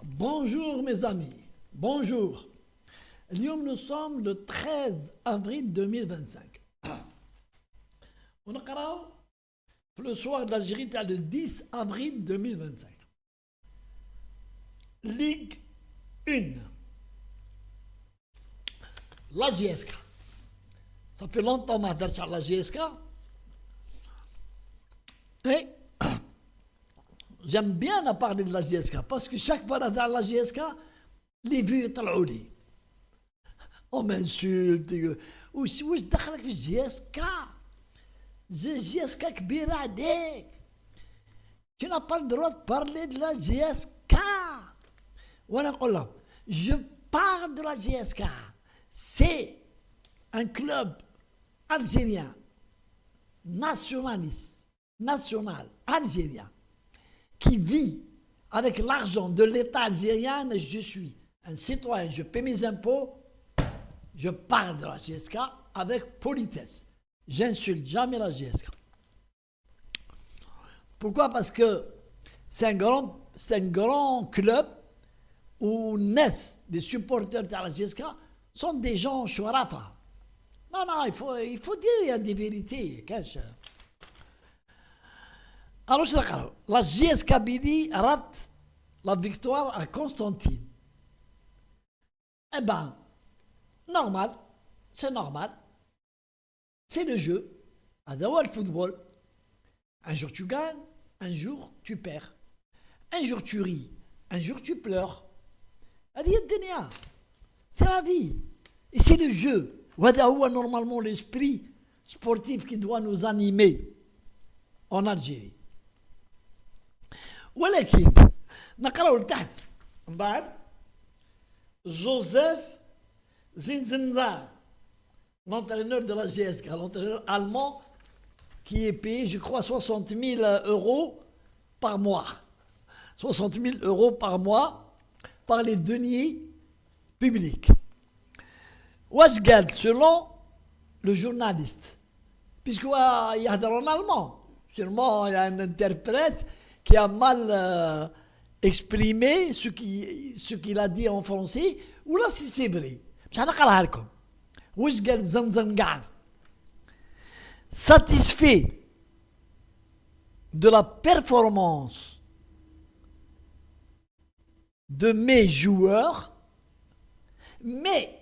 Bonjour mes amis, bonjour. Nous sommes le 13 avril 2025. On a le soir d'Algérie, le 10 avril 2025. Ligue 1. La GSK. Ça fait longtemps que je suis la GSK. Et j'aime bien parler de la GSK parce que chaque fois dans la GSK, les vues يطلعوا لي. On m'insulte. واش دخلك في الجي اس كا؟ جي اس كا كبيرة عليك. Tu n'as pas le droit de parler de la GSK. وانا نقول لهم je parle de la GSK. C'est un club algérien nationaliste, national algérien qui vit avec l'argent de l'État algérien. Je suis un citoyen, je paie mes impôts, je parle de la GSK avec politesse. J'insulte jamais la GSK. Pourquoi? Parce que c'est un grand club où naissent des supporters de la GSK, sont des gens chouarafa. Non, il faut dire, il y a des vérités. Alors, la GSK Bidi rate la victoire à Constantine. Eh ben, normal, c'est normal. C'est le jeu. Adawal football. Un jour tu gagnes, un jour tu perds. Un jour tu ris, un jour tu pleures. C'est la vie. Et c'est le jeu. Normalement l'esprit sportif qui doit nous animer en Algérie. ولكن نقراو لتحت من بعد جوزيف زينزنزان, l'entraîneur de la GSK, l'entraîneur allemand qui est payé, je crois, 60 000 euros par mois. 60 000 euros par mois par les deniers publics. Washgad, selon le journaliste, puisqu'il y a en allemand, seulement il y a un interprète qui a mal exprimé ce qu'il a dit en français, ou là si c'est vrai. Washgad Zanzangan, satisfait de la performance de mes joueurs, mais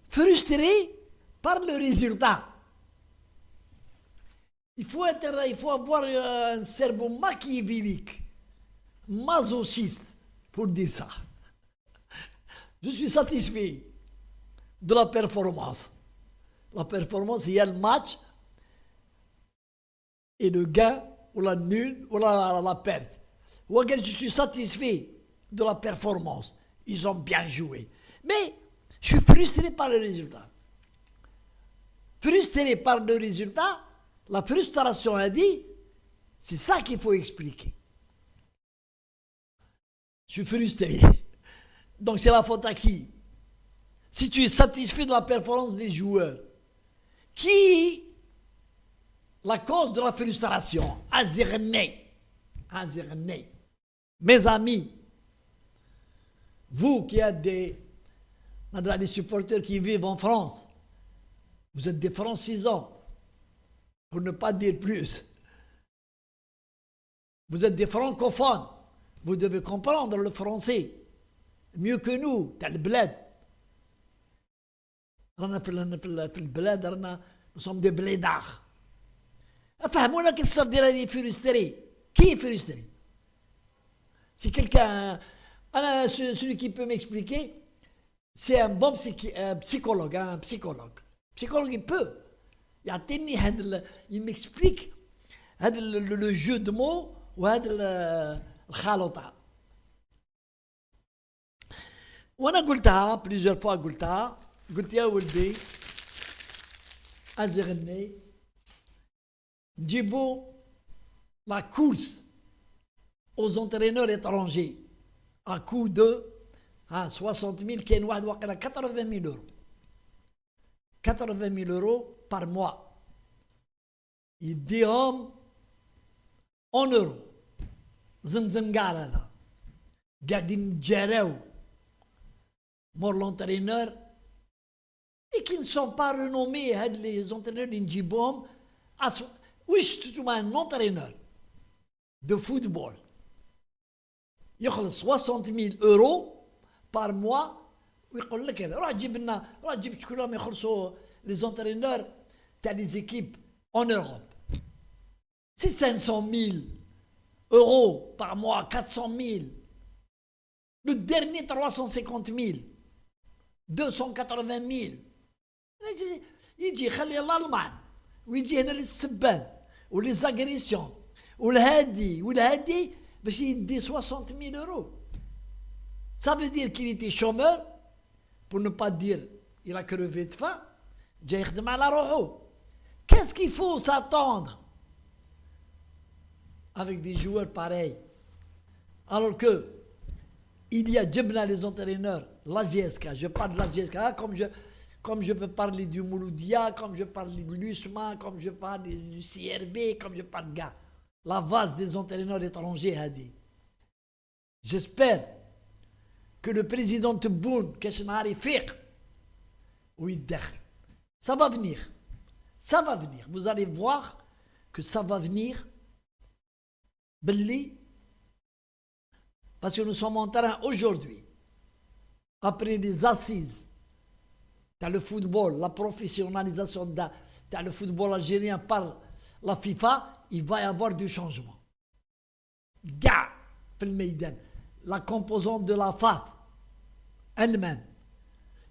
frustré par le résultat. Il faut avoir un cerveau machiavélique, masochiste, pour dire ça. Je suis satisfait de la performance. La performance, il y a le match et le gain, ou la nulle, ou la perte. Je suis satisfait de la performance. Ils ont bien joué. Mais je suis frustré par le résultat. Frustré par le résultat, la frustration a dit, c'est ça qu'il faut expliquer. Je suis frustré. Donc c'est la faute à qui? Si tu es satisfait de la performance des joueurs, qui la cause de la frustration? Azerné. Mes amis, vous qui êtes des supporters qui vivent en France, vous êtes des francisants, pour ne pas dire plus. Vous êtes des francophones, vous devez comprendre le français mieux que nous. Tel bled. Nous sommes des blédards. Fahmouna qu'est-ce que ça veut dire des frustrés? Qui est frustré? Si quelqu'un, celui qui peut m'expliquer, c'est un bon psychologue, un psychologue. Psychologue, il peut. Il m'explique le jeu de mots ou le khalota. وانا قلتها plusieurs fois, قلت يا ولدي ازغني نجيبوا la course aux entraîneurs étrangers à coût de 60 000, كاين واحد واقيلا 80 000 euros. 80 000 euros par mois. يديهم en euros. زمزم قال هذا قاعدين نتجاراو مور لونترينور et qui ne sont pas renommés هاد لي زونترينور اللي نجيبوهم واش نتوما ان entraîneur de football يخلص 60,000 euro par mois ويقول لك روح جيب لنا روح جيب شكون راهم يخلصوا لي زونترينور تاع لي زيكيب en Europe. C'est 500,000 euros par mois, 400,000. Le dernier 350,000, 280,000. يجي يخلي الألمان ويجي هنا للسبان وليزاغريسيون والهادي باش يدي 60,000 euros. Ça veut dire qu'il était chômeur, pour ne pas dire il a crevé de faim, جاي يخدم على روحو. Qu'est-ce qu'il faut s'attendre avec des joueurs pareils? Alors que il y a Djebna les entraîneurs, la GSK, je parle de la GSK comme je peux parler du Mouloudia, comme je parle de l'USMA, comme je parle du CRB, comme je parle de gars. La vase des entraîneurs étrangers a dit. J'espère que le président Tebboune, Keshnari Fiq, oui, ça va venir. Ça va venir. Vous allez voir que ça va venir. Belli. Parce que nous sommes en train aujourd'hui, après les assises, dans le football, la professionnalisation dans le football algérien par la FIFA, il va y avoir du changement. Gars, la composante de la FAF elle-même,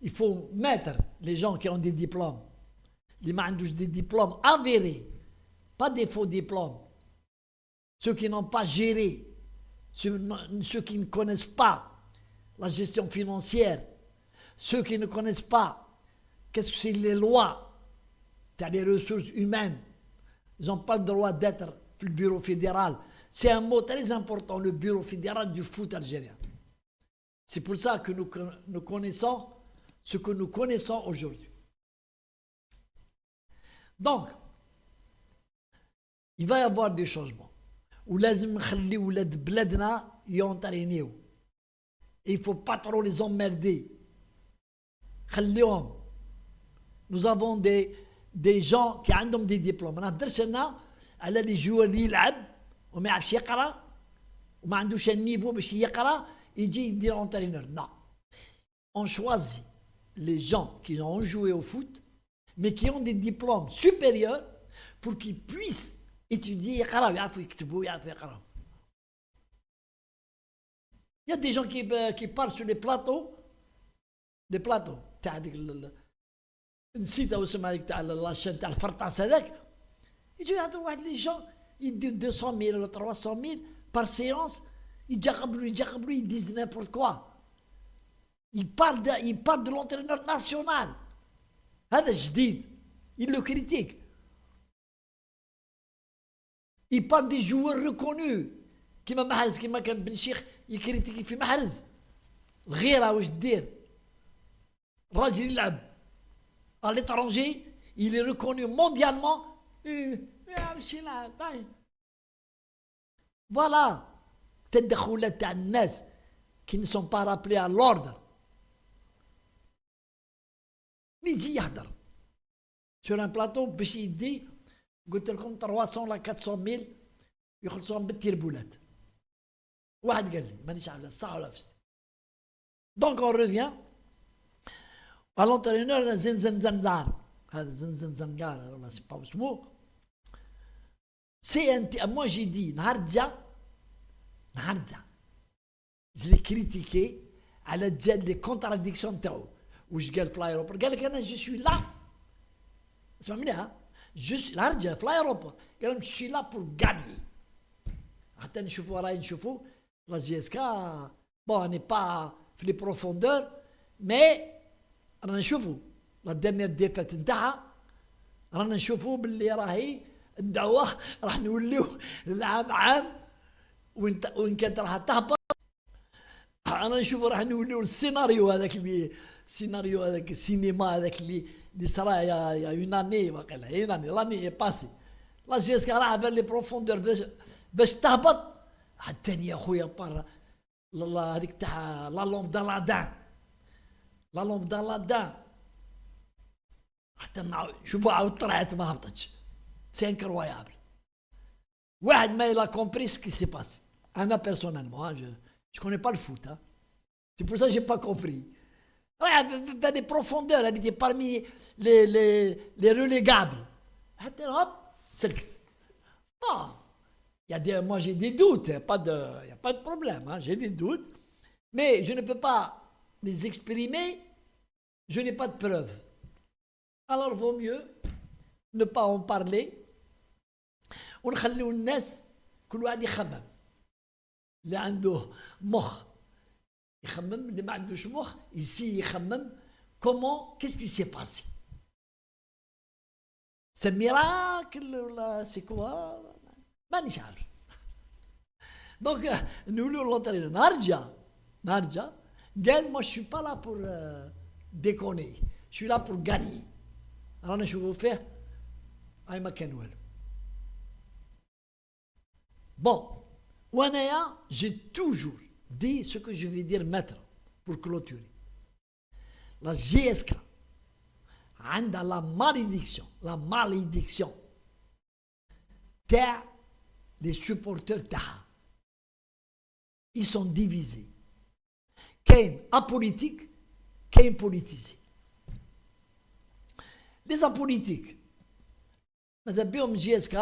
il faut mettre les gens qui ont des diplômes, les mandouches des diplômes avérés, pas des faux diplômes, ceux qui n'ont pas géré, ceux qui ne connaissent pas la gestion financière, ceux qui ne connaissent pas qu'est-ce que c'est les lois, les ressources humaines, ils n'ont pas le droit d'être le bureau fédéral. C'est un mot très important, le bureau fédéral du foot algérien. C'est pour ça que nous connaissons ce que nous connaissons aujourd'hui. Donc, il va y avoir des changements. ولازم نخلي ولاد بلادنا يونترينيو. Il ne faut pas trop les emmerder. خليهم. Nous avons des gens qui ont des diplômes. ما نهضرش انا على لي جوار اللي يلعب وما يعرفش يقرا وما عندوش النيفو باش يقرا يجي يدير انترينور. Non. On choisit les gens qui ont joué au foot mais qui ont des diplômes supérieurs pour qu'ils puissent étudier يقراو يعرفوا يكتبوا يعرفوا يقراو. Il y a des gens qui parlent sur les plateaux تاع ديك نسيت اسمها هذيك تاع لاشين تاع الفرطاس هذاك يجوا يهضروا واحد لي جون يديو 200,000 ولا 300,000 بار سيونس يجاقبلوا يديز نيمبورت كوا. il parle de l'entraîneur national. هذا جديد. il le critique. il parle des joueurs reconnus كيما محرز كيما كان بن شيخ يكريتيكي في محرز. الغيره واش دير الراجل يلعب à l'étranger, il est reconnu mondialement. Voilà. تدخلات تاع الناس qui ne sont pas rappelés à l'ordre. يجي يهدر sur un plateau باش يدي قلت لكم 300 ولا 400,000 يخلصوهم بالتربولات. واحد قال لي مانيش عارف صح ولا فست. Donc on revient à l'entraîneur Zinzan Zanzar. هذا زنزن زنقار ولا سي با اسمه. سي انت moi j'ai dit نهار جا je l'ai critiqué على جال لي كونتراديكسيون تاعو. واش قال في الايروبور؟ قال لك انا جو سوي لا. اسمع منها نهار جا في الايروبور قال لهم جو سوي لا بور غاني. حتى نشوفوا راهي نشوفوا لا جي اس كا بون اني با في لي بروفوندور مي رانا نشوفوا لا ديرنيير ديفات نتاعها رانا نشوفوا باللي راهي الدعوه راح نوليو العام عام وين كانت راح تهبط. رانا نشوفوا راح نوليو السيناريو هذاك السينما هذاك اللي صرا يا يوناني واقيلا يوناني لاني باسي لا جيسكا راح فير لي بروفوندور باش تهبط. حتى يا خويا بار هذيك تاع لا لومب دالادان، لا لومب دالادان حتى شوفوا عاود طلعت ما هبطتش. سي انكرويابل. واحد ما il a compris ce qui s'est passé. Anna personnellement, je connais pas le foot. Hein. C'est pour ça que j'ai pas compris. Regarde, dans des profondeurs, elle était parmi les relégables. Hop, c'est le... Bon, moi j'ai des doutes, il n'y a pas de problème, hein, j'ai des doutes, mais je ne peux pas les exprimer, je n'ai pas de preuves. Alors il vaut mieux ne pas en parler ونخليو الناس كل واحد يخمم. اللي عنده مخ يخمم، اللي ما عندوش مخ يخمم comment, qu'est-ce qui s'est passé. C'est un miracle ولا c'est quoi مانيش عارف. Donc نقولوا لونترينور نرجع قال moi je suis pas là pour déconner, je suis là pour gagner. رانا نشوفوا فيه هاي ما كان والو. Bon, Wanaya, j'ai toujours dit ce que je vais dire maintenant pour clôturer. La GSK a la malédiction des supporters TAHA. Ils sont divisés. Qu'un apolitique, qu'un politisé. Les apolitiques, madame Biom GSK,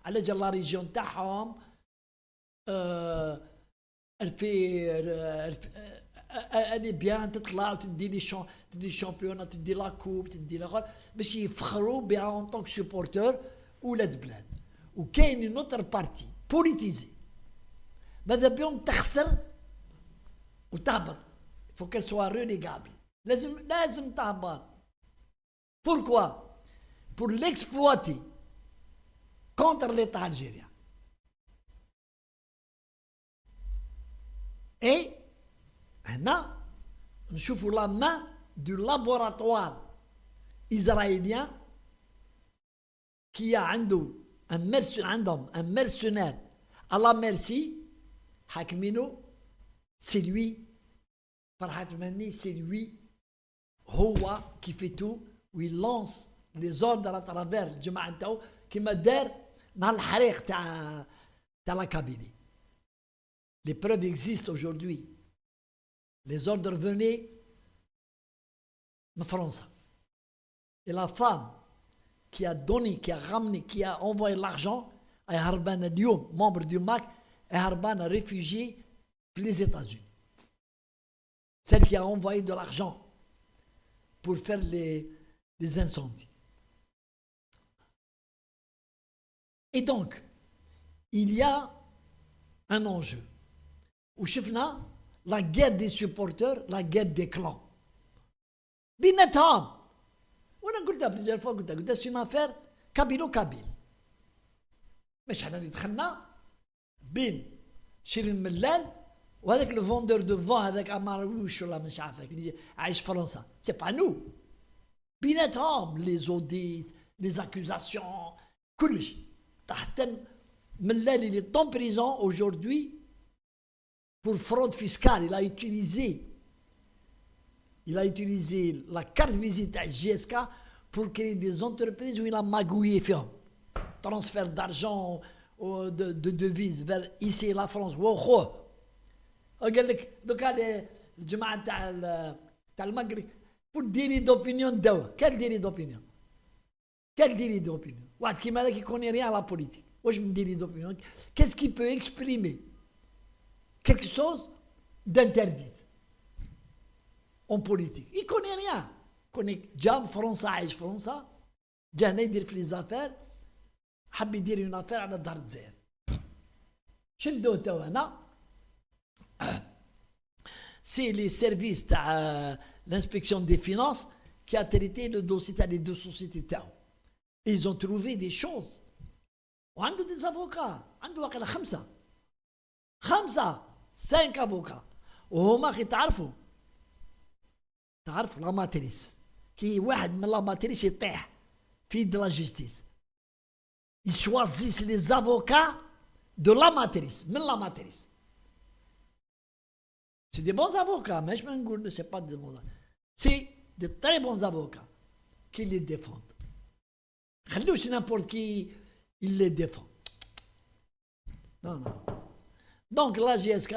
على جال لا ريجيون تاعهم الي بيان تطلع وتدي لي الشامبيون تدي لا كوب تدي الاخر باش يفخروا بها اون طونك سوبورتور ولاد بلاد. وكاين نوتر بارتي بوليتيزي ماذا بهم تخسر وتهبط. فو كال سوا رينيغابل لازم تهبط. بوركوا بور ليكسبلواتي contre l'État algérien. Et maintenant, nous chauffons la main du laboratoire israélien qui a un mercenaire à la merci, Hakmino, c'est lui, Farhat Mani, c'est lui, Houa, qui fait tout, où il lance les ordres à travers le Jama'a qui m'a dit dans le harek de la Kabylie. Les preuves existent aujourd'hui. Les ordres venaient de France. Et la femme qui a donné, qui a ramené, qui a envoyé l'argent, est Harbana Lyon, membre du MAC, est Harbana réfugié les États-Unis. Celle qui a envoyé de l'argent pour faire les incendies. Et donc, il y a un enjeu. Où شفنا la guerre des supporters, la guerre des clans. بيناتهم. وانا قلتها بليزيور فوا قلتها سي اون افير كابيل. مش حنا اللي دخلنا بين شيرين ملال وهذاك لو فوندور دو فون هذاك اماروش ولا مش عارف اللي عايش في فرنسا. سي با نو. بيناتهم لي زوديت لي زاكوزاسيون كلش. Mellal, il est en prison aujourd'hui pour fraude fiscale. Il a utilisé la carte visite à GSK pour créer des entreprises où il a magouillé. Transfert d'argent, de devises vers ici la France. قال لك دوكا الجماعه تاع المغرب pour délit d'opinion دوا. Quel délit d'opinion? Quel délit d'opinion? واحد كيما هذا كيكوني rien à la politique. واش من délit d'opinion? Qu'est-ce qui peut exprimer quelque chose d'interdit en politique? Il connaît rien. كوني جا فرنسا عايش فرنسا جا هنا يدير في لي زافير حب يدير اون افير على دار الجزائر. شدوه تو هنا c'est les services de l'inspection des finances qui a traité le dossier des deux sociétés تاعو. Ils ont trouvé des choses. وعنده des avocats. عنده واقيلا خمسة 5 avocats. وهما خي تعرفوا لا ماتريس كي واحد من لا ماتريس يطيح في يد لا جوستيس. Ils choisissent les avocats de la matrice, من la matrice. C'est des bons avocats, mais je ne sais pas des bons avocats. C'est de très bons avocats qui les défendent. C'est n'importe qui, il les défend. Non, non. Donc la GSK,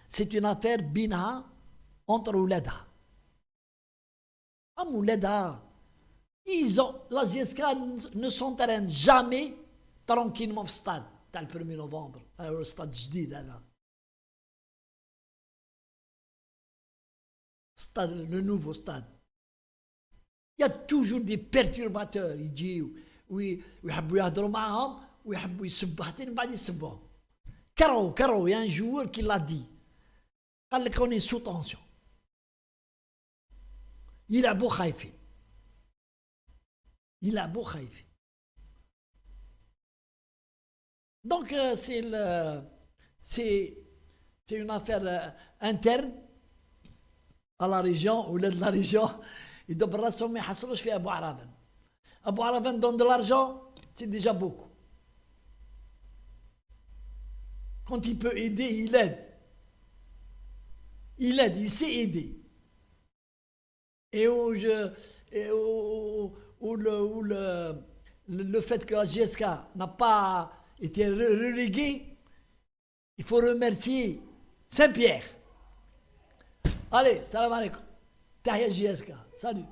c'est une affaire bina entre Ouleda. Ouleda, la GSK ne s'entraîne jamais tranquillement au stade, le 1er novembre, au stade jdid. Le nouveau stade. Il y a toujours des perturbateurs. Ils disent, oui, يحبوا يهضروا معهم ويحبوا يسبوا حتى من بعد يسبوهم. Caro, il y a un joueur qui l'a dit. قال لك on est sous tension. يلعبوا خايفين. Donc c'est une affaire interne à la région, ou de la région. Ils doivent راسهم ما يحصلوش في أبو عرافان. Abou Arafan donne de l'argent, c'est déjà beaucoup. Quand il peut aider, il aide. Il sait aider. Et le fait que la GSK n'a pas été reléguée, il faut remercier Saint-Pierre. Allez, salam alaikum. Tahia GSK. Salut.